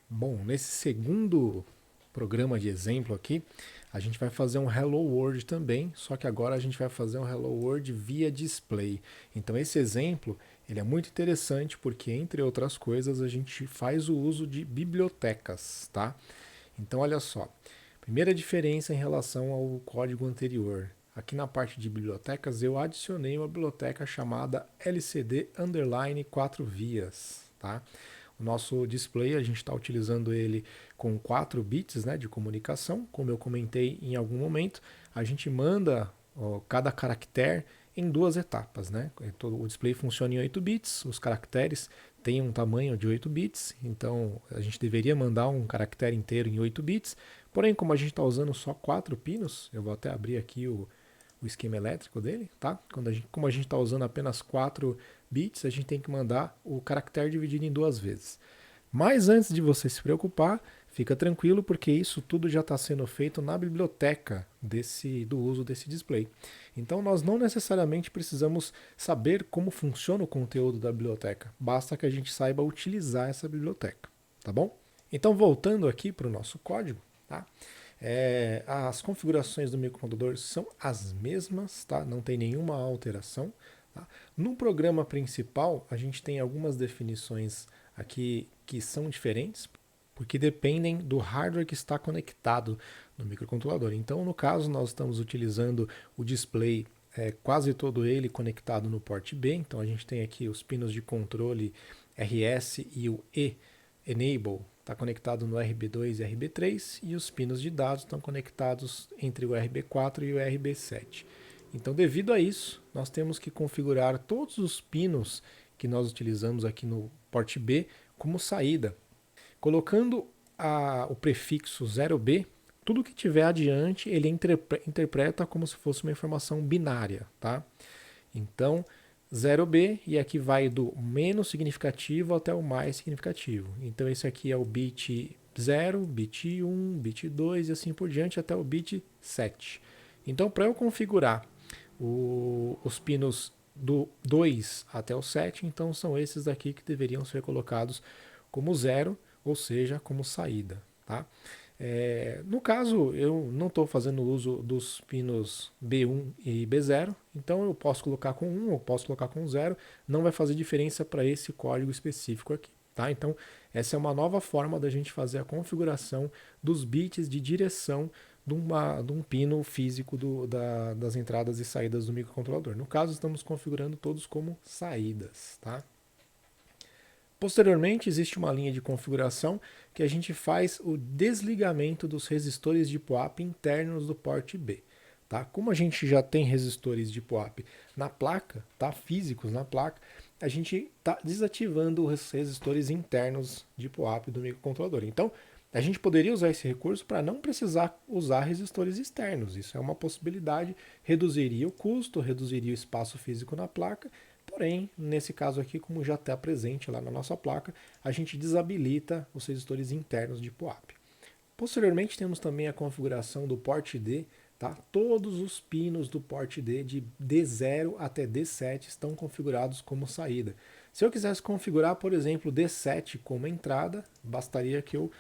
Bom, nesse segundo programa de exemplo aqui, a gente vai fazer um Hello World também, só que agora a gente vai fazer um Hello World via display. Então esse exemplo, ele é muito interessante porque, entre outras coisas, a gente faz o uso de bibliotecas, tá? Então olha só, primeira diferença em relação ao código anterior. Aqui na parte de bibliotecas eu adicionei uma biblioteca chamada LCD underline 4 vias, tá? O nosso display, a gente está utilizando ele com 4 bits, né, de comunicação. Como eu comentei em algum momento, a gente manda cada caractere em duas etapas. Né? O display funciona em 8 bits, os caracteres têm um tamanho de 8 bits, então a gente deveria mandar um caractere inteiro em 8 bits. Porém, como a gente está usando só 4 pinos, eu vou até abrir aqui o esquema elétrico dele, tá? Como a gente está usando apenas 4 bits, a gente tem que mandar o caractere dividido em duas vezes. Mas antes de você se preocupar, fica tranquilo porque isso tudo já está sendo feito na biblioteca do uso desse display. Então nós não necessariamente precisamos saber como funciona o conteúdo da biblioteca, basta que a gente saiba utilizar essa biblioteca, tá bom? Então voltando aqui para o nosso código, tá? As configurações do microcontrolador são as mesmas, tá? Não tem nenhuma alteração. Tá? No programa principal, a gente tem algumas definições aqui que são diferentes, porque dependem do hardware que está conectado no microcontrolador. Então, no caso, nós estamos utilizando o display, quase todo ele conectado no port B. Então, a gente tem aqui os pinos de controle RS e o E Enable está conectado no RB2 e RB3 e os pinos de dados estão conectados entre o RB4 e o RB7. Então, devido a isso, nós temos que configurar todos os pinos que nós utilizamos aqui no port B como saída. Colocando o prefixo 0B, tudo que tiver adiante ele interpreta como se fosse uma informação binária. Tá? Então, 0B, e aqui vai do menos significativo até o mais significativo. Então, esse aqui é o bit 0, bit 1, bit 2 e assim por diante até o bit 7. Então, para eu configurar os pinos do 2 até o 7, então são esses daqui que deveriam ser colocados como 0, ou seja, como saída. Tá? No caso, eu não estou fazendo uso dos pinos B1 e B0, então eu posso colocar com 1 ou posso colocar com 0, não vai fazer diferença para esse código específico aqui. Tá? Então, essa é uma nova forma da gente fazer a configuração dos bits de direção de um pino físico das entradas e saídas do microcontrolador. No caso, estamos configurando todos como saídas. Tá? Posteriormente, existe uma linha de configuração que a gente faz o desligamento dos resistores de POAP internos do port B. Tá? Como a gente já tem resistores de POAP na placa, tá? Físicos na placa, a gente está desativando os resistores internos de POAP do microcontrolador. Então, a gente poderia usar esse recurso para não precisar usar resistores externos. Isso é uma possibilidade, reduziria o custo, reduziria o espaço físico na placa. Porém, nesse caso aqui, como já está presente lá na nossa placa, a gente desabilita os resistores internos de POAP. Posteriormente, temos também a configuração do port D. Tá? Todos os pinos do port D, de D0 até D7, estão configurados como saída. Se eu quisesse configurar, por exemplo, D7 como entrada, bastaria que eu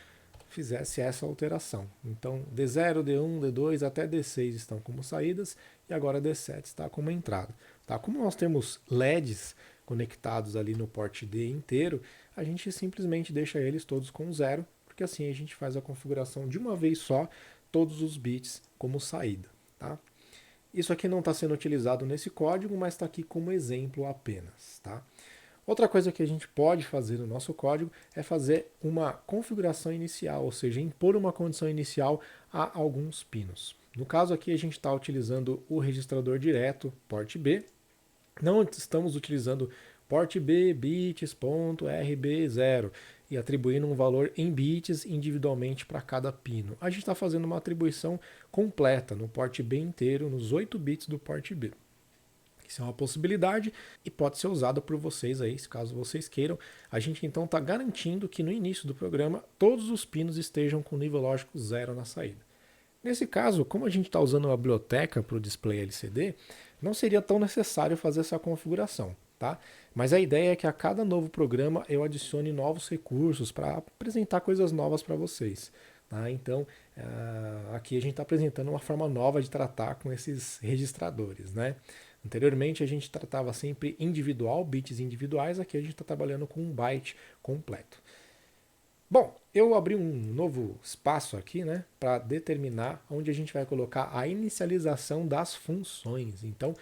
fizesse essa alteração. Então, D0, D1, D2 até D6 estão como saídas e agora D7 está como entrada. Tá? Como nós temos LEDs conectados ali no port D inteiro, a gente simplesmente deixa eles todos com 0, porque assim a gente faz a configuração de uma vez só, todos os bits como saída. Tá? Isso aqui não está sendo utilizado nesse código, mas está aqui como exemplo apenas. Tá? Outra coisa que a gente pode fazer no nosso código é fazer uma configuração inicial, ou seja, impor uma condição inicial a alguns pinos. No caso aqui a gente está utilizando o registrador direto, port B. Não estamos utilizando port B bits.rb0 e atribuindo um valor em bits individualmente para cada pino. A gente está fazendo uma atribuição completa no port B inteiro, nos 8 bits do port B. Isso é uma possibilidade e pode ser usada por vocês aí, caso vocês queiram. A gente então está garantindo que no início do programa todos os pinos estejam com nível lógico 0 na saída. Nesse caso, como a gente está usando uma biblioteca para o display LCD, não seria tão necessário fazer essa configuração. tá? Mas a ideia é que a cada novo programa eu adicione novos recursos para apresentar coisas novas para vocês. Tá? Então, aqui a gente está apresentando uma forma nova de tratar com esses registradores, né? Anteriormente a gente tratava sempre individual, bits individuais, aqui a gente está trabalhando com um byte completo. Bom, eu abri um novo espaço aqui, né, para determinar onde a gente vai colocar a inicialização das funções. Então,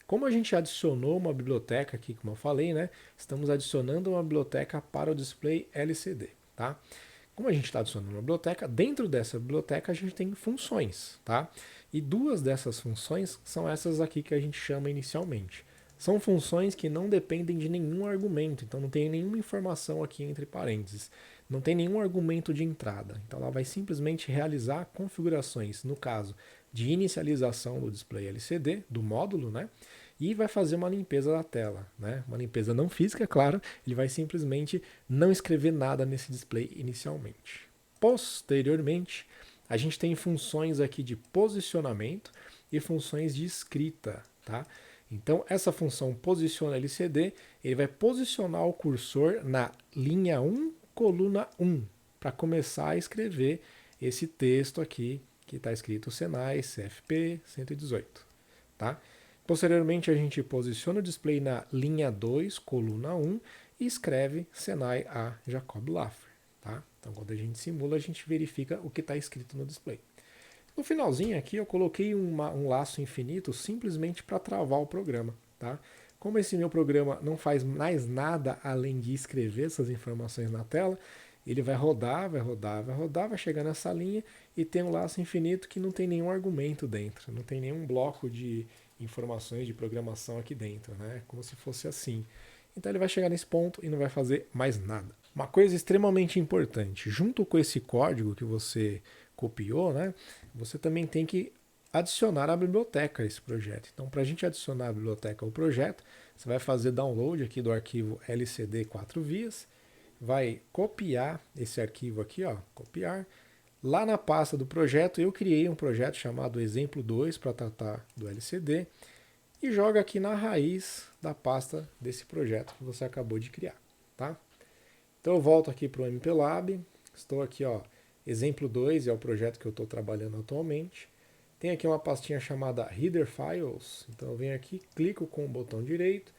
como a gente adicionou uma biblioteca aqui, como eu falei, né, estamos adicionando uma biblioteca para o display LCD, tá? Como a gente está adicionando uma biblioteca, dentro dessa biblioteca a gente tem funções, tá? E duas dessas funções são essas aqui que a gente chama inicialmente. São funções que não dependem de nenhum argumento, então não tem nenhuma informação aqui entre parênteses. Não tem nenhum argumento de entrada. Então ela vai simplesmente realizar configurações, no caso de inicialização do display LCD, do módulo, né? E vai fazer uma limpeza da tela, né? Uma limpeza não física, é claro, ele vai simplesmente não escrever nada nesse display inicialmente. Posteriormente, a gente tem funções aqui de posicionamento e funções de escrita, tá? Então, essa função posiciona LCD, ele vai posicionar o cursor na linha 1, coluna 1, para começar a escrever esse texto aqui, que está escrito Senai CFP 118. Tá? Posteriormente, a gente posiciona o display na linha 2, coluna 1, e escreve Senai A Jacob Laffer. Tá? Então, quando a gente simula, a gente verifica o que está escrito no display. No finalzinho aqui eu coloquei um laço infinito simplesmente para travar o programa. Tá? Como esse meu programa não faz mais nada além de escrever essas informações na tela, ele vai rodar, vai rodar, vai rodar, vai chegar nessa linha e tem um laço infinito que não tem nenhum argumento dentro, não tem nenhum bloco de informações de programação aqui dentro, né? Como se fosse assim. Então ele vai chegar nesse ponto e não vai fazer mais nada. Uma coisa extremamente importante, junto com esse código que você copiou, né? Você também tem que adicionar a biblioteca a esse projeto. Então, para a gente adicionar a biblioteca ao projeto, você vai fazer download aqui do arquivo LCD 4 vias, vai copiar esse arquivo aqui, ó, copiar. Lá na pasta do projeto, eu criei um projeto chamado exemplo 2 para tratar do LCD e joga aqui na raiz da pasta desse projeto que você acabou de criar, tá? Então eu volto aqui para o MPLAB, estou aqui, ó, exemplo 2 é o projeto que eu estou trabalhando atualmente. Tem aqui uma pastinha chamada Header Files, então eu venho aqui, clico com o botão direito,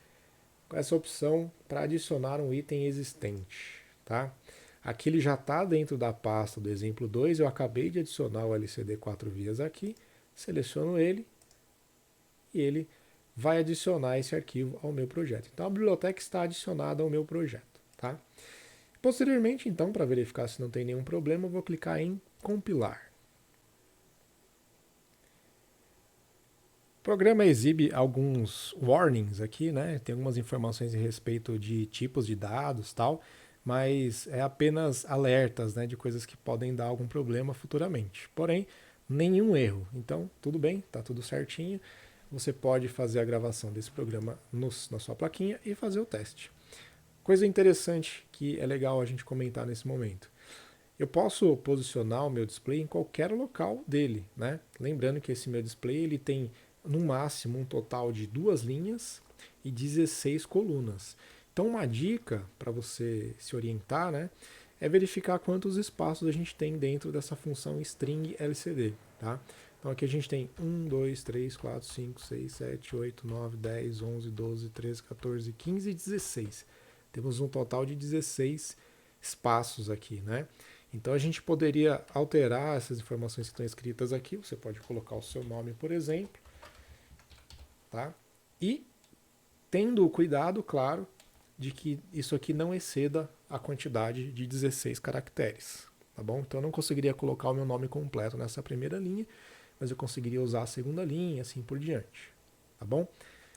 com essa opção para adicionar um item existente, tá? Aqui ele já está dentro da pasta do exemplo 2, eu acabei de adicionar o LCD 4 vias aqui, seleciono ele e ele vai adicionar esse arquivo ao meu projeto. Então a biblioteca está adicionada ao meu projeto, tá? Posteriormente, então, para verificar se não tem nenhum problema, eu vou clicar em compilar. O programa exibe alguns warnings aqui, né? Tem algumas informações a respeito de tipos de dados, tal, mas é apenas alertas, né, de coisas que podem dar algum problema futuramente. Porém, nenhum erro. Então, tudo bem, tá tudo certinho. Você pode fazer a gravação desse programa na sua plaquinha e fazer o teste. Coisa interessante que é legal a gente comentar nesse momento. Eu posso posicionar o meu display em qualquer local dele, né? Lembrando que esse meu display ele tem no máximo um total de 2 linhas e 16 colunas. Então uma dica para você se orientar, né, é verificar quantos espaços a gente tem dentro dessa função string LCD, tá? Então aqui a gente tem 1, 2, 3, 4, 5, 6, 7, 8, 9, 10, 11, 12, 13, 14, 15 e 16. Temos um total de 16 espaços aqui, né? Então a gente poderia alterar essas informações que estão escritas aqui. Você pode colocar o seu nome, por exemplo, tá? E tendo o cuidado, claro, de que isso aqui não exceda a quantidade de 16 caracteres, tá bom? Então eu não conseguiria colocar o meu nome completo nessa primeira linha, mas eu conseguiria usar a segunda linha, assim por diante, tá bom?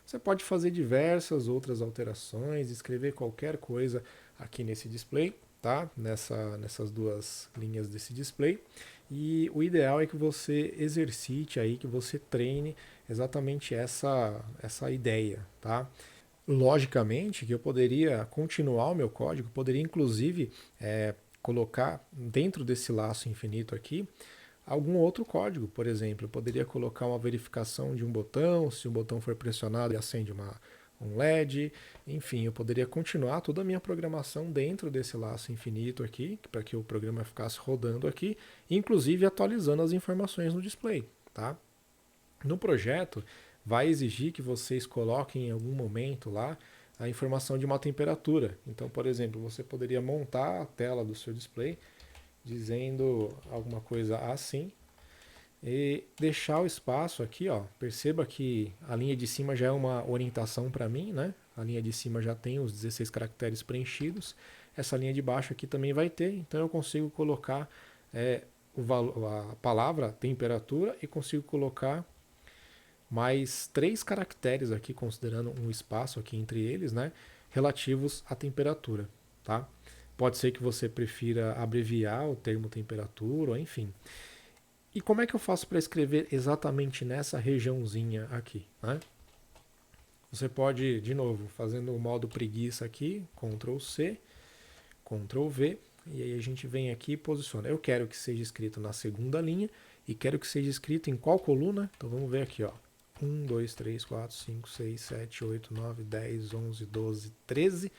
Você pode fazer diversas outras alterações, escrever qualquer coisa aqui nesse display, tá? Nessas duas linhas desse display. E o ideal é que você exercite aí, que você treine exatamente essa ideia, tá? Logicamente que eu poderia continuar o meu código, poderia inclusive colocar dentro desse laço infinito aqui algum outro código, por exemplo. Eu poderia colocar uma verificação de um botão, se o botão for pressionado e acende um LED, enfim, eu poderia continuar toda a minha programação dentro desse laço infinito aqui, para que o programa ficasse rodando aqui, inclusive atualizando as informações no display, tá? No projeto, vai exigir que vocês coloquem em algum momento lá a informação de uma temperatura. Então, por exemplo, você poderia montar a tela do seu display dizendo alguma coisa assim e deixar o espaço aqui, ó. Perceba que a linha de cima já é uma orientação para mim, né? A linha de cima já tem os 16 caracteres preenchidos. Essa linha de baixo aqui também vai ter, então eu consigo colocar a palavra temperatura e consigo colocar mais 3 caracteres aqui, considerando um espaço aqui entre eles, né, relativos à temperatura, tá? Pode ser que você prefira abreviar o termo temperatura, ou enfim. E como é que eu faço para escrever exatamente nessa regiãozinha aqui, né? Você pode, de novo, fazendo o modo preguiça aqui, Ctrl C, Ctrl V, e aí a gente vem aqui e posiciona. Eu quero que seja escrito na segunda linha e quero que seja escrito em qual coluna? Então vamos ver aqui, ó. 1, 2, 3, 4, 5, 6, 7, 8, 9, 10, 11, 12, 13,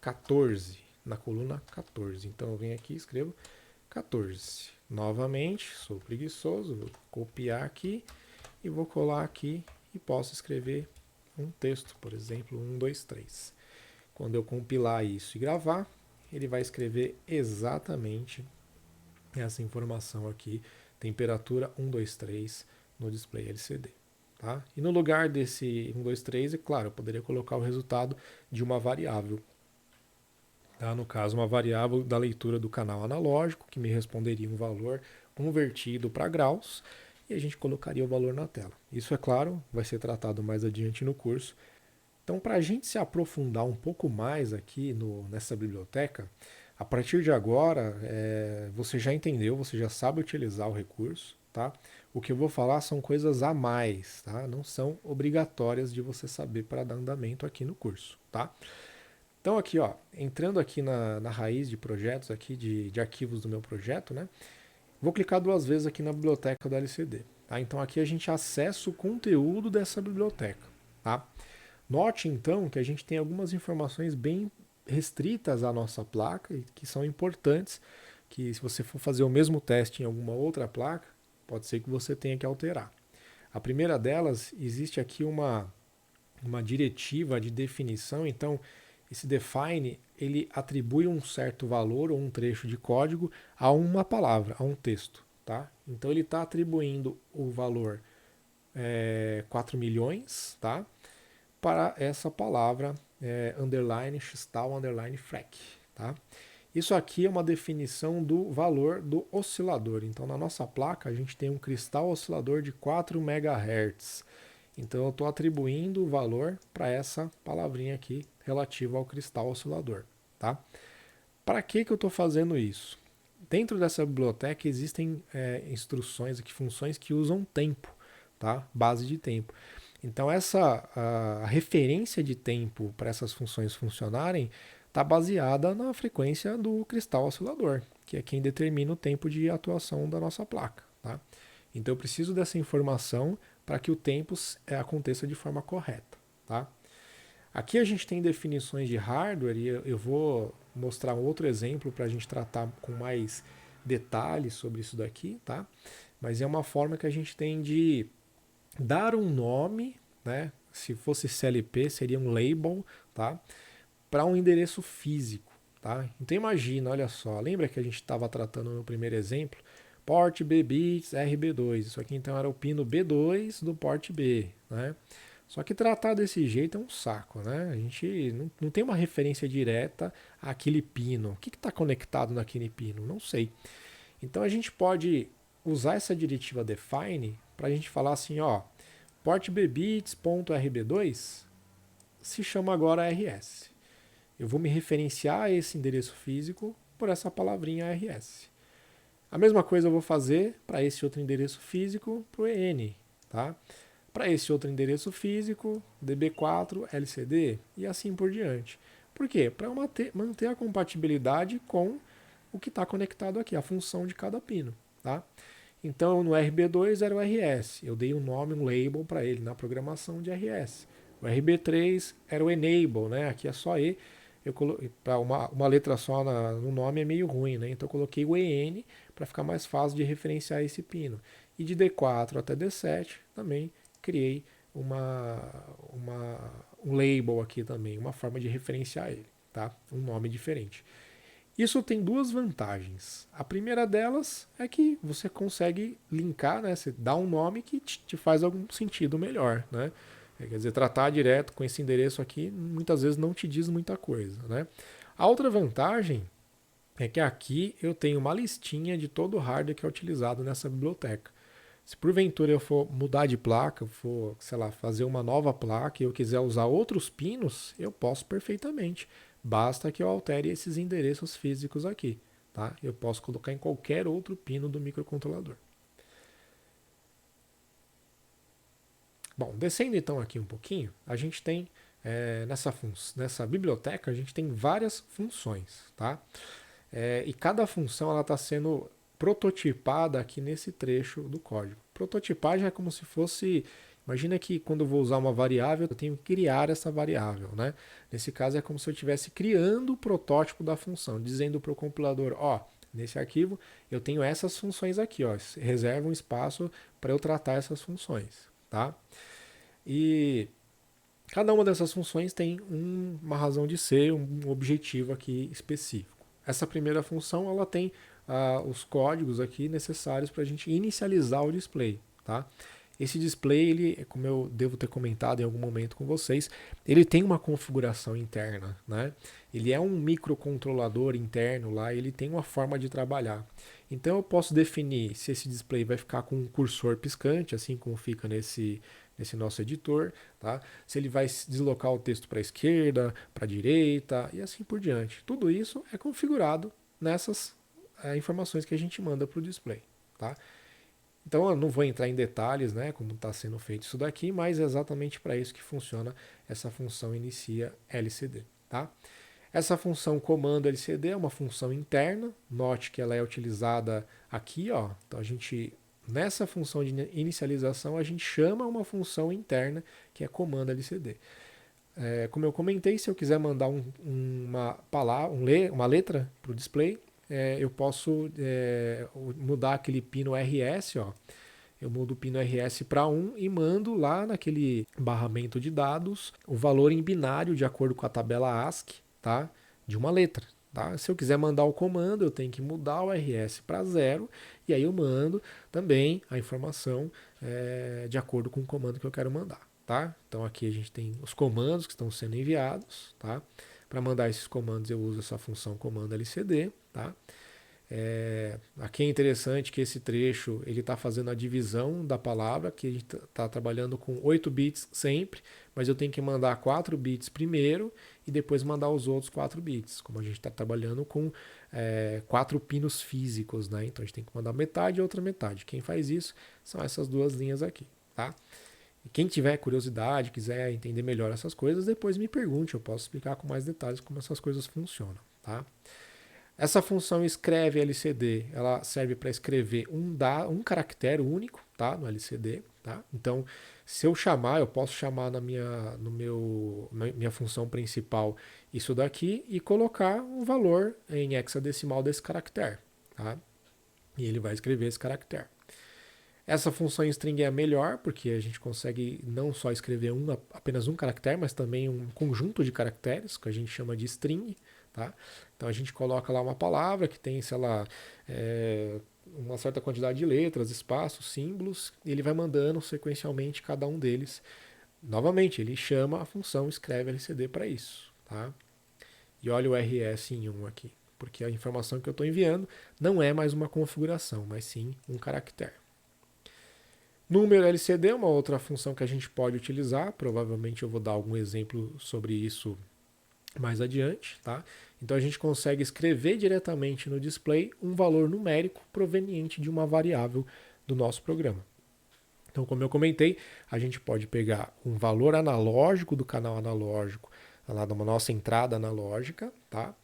14. Na coluna 14. Então eu venho aqui e escrevo 14. Novamente, sou preguiçoso, vou copiar aqui e vou colar aqui e posso escrever um texto, por exemplo, 1, 2, 3. Quando eu compilar isso e gravar, ele vai escrever exatamente essa informação aqui, temperatura 1, 2, 3 no display LCD. Tá? E no lugar desse 1, 2, 3, é claro, eu poderia colocar o resultado de uma variável. Tá? No caso, uma variável da leitura do canal analógico, que me responderia um valor convertido para graus, e a gente colocaria o valor na tela. Isso, é claro, vai ser tratado mais adiante no curso. Então, para a gente se aprofundar um pouco mais aqui nessa biblioteca, a partir de agora, você já entendeu, você já sabe utilizar o recurso, tá? O que eu vou falar são coisas a mais, tá? Não são obrigatórias de você saber para dar andamento aqui no curso, tá? Então aqui, ó, entrando aqui na raiz de projetos, aqui de arquivos do meu projeto, né? Vou clicar 2 vezes aqui na biblioteca da LCD. Tá? Então aqui a gente acessa o conteúdo dessa biblioteca, tá? Note então que a gente tem algumas informações bem restritas à nossa placa e que são importantes, que se você for fazer o mesmo teste em alguma outra placa, pode ser que você tenha que alterar. A primeira delas, existe aqui uma diretiva de definição, então esse define ele atribui um certo valor ou um trecho de código a uma palavra, a um texto. Tá? Então ele está atribuindo o valor 4 milhões, tá? Para essa palavra underline xtal underline frac. Tá? Isso aqui é uma definição do valor do oscilador. Então na nossa placa a gente tem um cristal oscilador de 4 MHz. Então eu estou atribuindo o valor para essa palavrinha aqui relativa ao cristal oscilador. Tá? Para que eu estou fazendo isso? Dentro dessa biblioteca existem instruções aqui, funções que usam tempo, tá? Base de tempo. Então a referência de tempo para essas funções funcionarem está baseada na frequência do cristal oscilador, que é quem determina o tempo de atuação da nossa placa. Tá? Então eu preciso dessa informação para que o tempo aconteça de forma correta. Tá? Aqui a gente tem definições de hardware e eu vou mostrar um outro exemplo para a gente tratar com mais detalhes sobre isso daqui, tá? Mas é uma forma que a gente tem de dar um nome, né? Se fosse CLP seria um label, tá? Para um endereço físico, tá? Então imagina, olha só, lembra que a gente estava tratando no primeiro exemplo? Port B bits RB2, isso aqui então era o pino B2 do port B, né? Só que tratar desse jeito é um saco, né? A gente não tem uma referência direta àquele pino. O que está conectado naquele pino? Não sei. Então a gente pode usar essa diretiva define para a gente falar assim, ó, port bbits.rb2 se chama agora RS. Eu vou me referenciar a esse endereço físico por essa palavrinha RS. A mesma coisa eu vou fazer para esse outro endereço físico para o EN, tá? Para esse outro endereço físico, DB4, LCD e assim por diante. Por quê? Para manter a compatibilidade com o que está conectado aqui, a função de cada pino. Tá? Então no RB2 era o RS, eu dei um nome, um label para ele na programação de RS. O RB3 era o enable, né? Aqui é só E. Eu coloquei para uma letra só no nome é meio ruim, né? Então eu coloquei o EN para ficar mais fácil de referenciar esse pino. E de D4 até D7 também criei um label aqui também, uma forma de referenciar ele, tá? Um nome diferente. Isso tem duas vantagens. A primeira delas é que você consegue linkar, né? Você dá um nome que te faz algum sentido melhor, né? Quer dizer, tratar direto com esse endereço aqui muitas vezes não te diz muita coisa, né? A outra vantagem é que aqui eu tenho uma listinha de todo o hardware que é utilizado nessa biblioteca. Se porventura eu for mudar de placa, for, sei lá, fazer uma nova placa e eu quiser usar outros pinos, eu posso perfeitamente. Basta que eu altere esses endereços físicos aqui, tá? Eu posso colocar em qualquer outro pino do microcontrolador. Bom, descendo então aqui um pouquinho, a gente tem nessa biblioteca a gente tem várias funções, tá? E cada função ela está sendo prototipada aqui nesse trecho do código. Prototipagem é como se fosse, imagina que quando eu vou usar uma variável, eu tenho que criar essa variável, né? Nesse caso é como se eu estivesse criando o protótipo da função, dizendo para o compilador, ó, nesse arquivo eu tenho essas funções aqui, ó, reserva um espaço para eu tratar essas funções, tá? E cada uma dessas funções tem uma razão de ser, um objetivo aqui específico. Essa primeira função ela tem os códigos aqui necessários para a gente inicializar o display, tá? Esse display, ele, como eu devo ter comentado em algum momento com vocês, ele tem uma configuração interna, né? Ele é um microcontrolador interno lá, ele tem uma forma de trabalhar. Então eu posso definir se esse display vai ficar com um cursor piscante, assim como fica nesse nosso editor, tá? Se ele vai deslocar o texto para a esquerda, para a direita e assim por diante. Tudo isso é configurado nessas informações que a gente manda para o display, tá? Então eu não vou entrar em detalhes, né, como está sendo feito isso daqui, mas é exatamente para isso que funciona essa função inicia LCD, tá? Essa função comando LCD é uma função interna, note que ela é utilizada aqui, ó. Então a gente nessa função de inicialização a gente chama uma função interna que é comando LCD. Como eu comentei, se eu quiser mandar uma palavra, uma letra para o display, eu posso mudar aquele pino RS, ó. Eu mudo o pino RS para 1 e mando lá naquele barramento de dados o valor em binário de acordo com a tabela ASCII, tá? De uma letra. Tá? Se eu quiser mandar o comando, eu tenho que mudar o RS para 0 e aí eu mando também a informação de acordo com o comando que eu quero mandar. Tá? Então aqui a gente tem os comandos que estão sendo enviados. Tá? Para mandar esses comandos eu uso essa função comando LCD. Tá? Aqui é interessante que esse trecho ele está fazendo a divisão da palavra, que a gente está trabalhando com 8 bits sempre, mas eu tenho que mandar 4 bits primeiro e depois mandar os outros 4 bits, como a gente está trabalhando com 4 pinos físicos, né? Então a gente tem que mandar metade e outra metade. Quem faz isso são essas duas linhas aqui, tá? E quem tiver curiosidade, quiser entender melhor essas coisas, depois me pergunte, eu posso explicar com mais detalhes como essas coisas funcionam, tá? Essa função escreve LCD, ela serve para escrever um caractere único, tá, no LCD, tá? Então, se eu chamar, eu posso chamar na minha função principal isso daqui e colocar um valor em hexadecimal desse caractere, tá? E ele vai escrever esse caractere. Essa função string é melhor, porque a gente consegue não só escrever apenas um caractere, mas também um conjunto de caracteres, que a gente chama de string. Tá? Então a gente coloca lá uma palavra que tem, sei lá, uma certa quantidade de letras, espaços, símbolos, e ele vai mandando sequencialmente cada um deles. Novamente, ele chama a função escreve LCD para isso. Tá? E olha o RS em 1 aqui, porque a informação que eu estou enviando não é mais uma configuração, mas sim um caractere. Número LCD é uma outra função que a gente pode utilizar, provavelmente eu vou dar algum exemplo sobre isso mais adiante, tá? Então a gente consegue escrever diretamente no display um valor numérico proveniente de uma variável do nosso programa. Então, como eu comentei, a gente pode pegar um valor analógico do canal analógico lá da nossa entrada analógica, tá?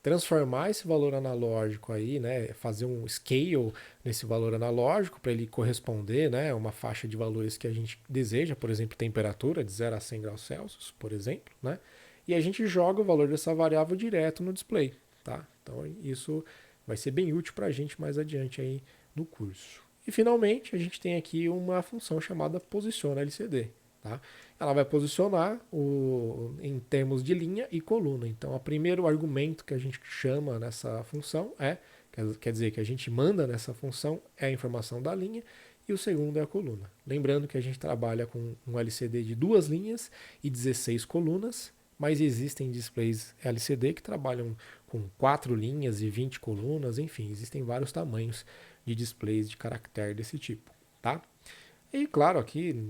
transformar esse valor analógico aí, né, fazer um scale nesse valor analógico para ele corresponder, né, a uma faixa de valores que a gente deseja, por exemplo, temperatura de 0 a 100 graus Celsius, por exemplo, né, e a gente joga o valor dessa variável direto no display, tá? Então isso vai ser bem útil para a gente mais adiante aí no curso. E finalmente a gente tem aqui uma função chamada posiciona LCD. Tá? Ela vai posicionar em termos de linha e coluna. Então, o primeiro argumento que a gente chama nessa função quer dizer, que a gente manda nessa função é a informação da linha, e o segundo é a coluna. Lembrando que a gente trabalha com um LCD de 2 linhas e 16 colunas, mas existem displays LCD que trabalham com 4 linhas e 20 colunas, enfim, existem vários tamanhos de displays de caractere desse tipo, tá? E claro, aqui,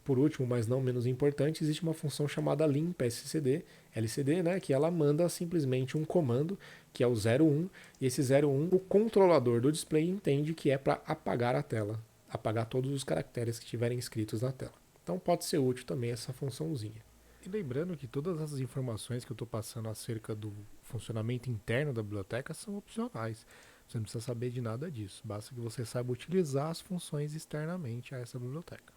por último, mas não menos importante, existe uma função chamada limpa LCD, né, que ela manda simplesmente um comando, que é o 01, e esse 01, o controlador do display entende que é para apagar a tela, apagar todos os caracteres que estiverem escritos na tela. Então pode ser útil também essa funçãozinha. E lembrando que todas as informações que eu estou passando acerca do funcionamento interno da biblioteca são opcionais. Você não precisa saber de nada disso, basta que você saiba utilizar as funções externamente a essa biblioteca.